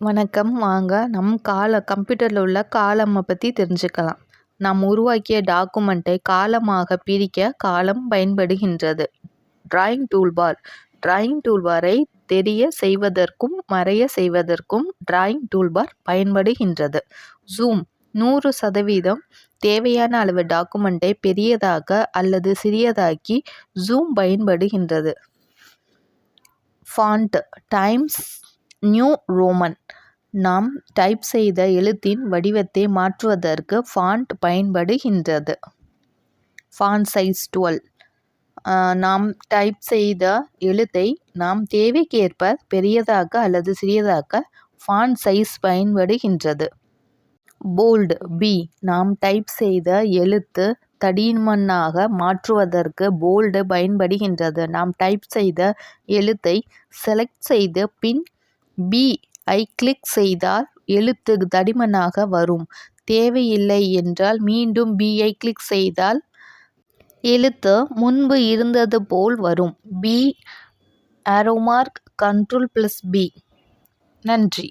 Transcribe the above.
வணக்கம். வாங்க கம்ப்யூட்டரில் உள்ள காலமை பற்றி தெரிஞ்சுக்கலாம். நாம் உருவாக்கிய டாக்குமெண்ட்டை காலமாக பிரிக்க காலம் பயன்படுகின்றது. டிராயிங் டூல்பார் டிராயிங் டூல்பாரை தெரிய செய்வதற்கும் மறைய செய்வதற்கும் டிராயிங் டூல்பார் பயன்படுகின்றது. ஜூம் 100% தேவையான அளவு டாக்குமெண்ட்டை பெரியதாக அல்லது சிறியதாக்கி ஜூம் பயன்படுகின்றது. ஃபாண்ட் டைம்ஸ் நியூ ரோமன் நாம் டைப் செய்த எழுத்தின் வடிவத்தை மாற்றுவதற்கு ஃபாண்ட் பயன்படுகின்றது. ஃபாண்ட் சைஸ் 12 நாம் டைப் செய்த எழுத்தை நாம் தேவைக்கேற்ப பெரியதாக்க அல்லது சிறியதாக்க ஃபாண்ட் சைஸ் பயன்படுகின்றது. போல்டு பி நாம் டைப் செய்த எழுத்து தடிமனாக மாற்றுவதற்கு போல்டு பயன்படுகின்றது. நாம் டைப் செய்த எழுத்தை செலக்ட் செய்து பின் பி ஐ கிளிக் செய்தால் எழுத்து தடிமனாக வரும். தேவையில்லை என்றால் மீண்டும் பி ஐ கிளிக் செய்தால் எழுத்து முன்பு இருந்தது போல் வரும். B arrow mark Ctrl+B. நன்றி.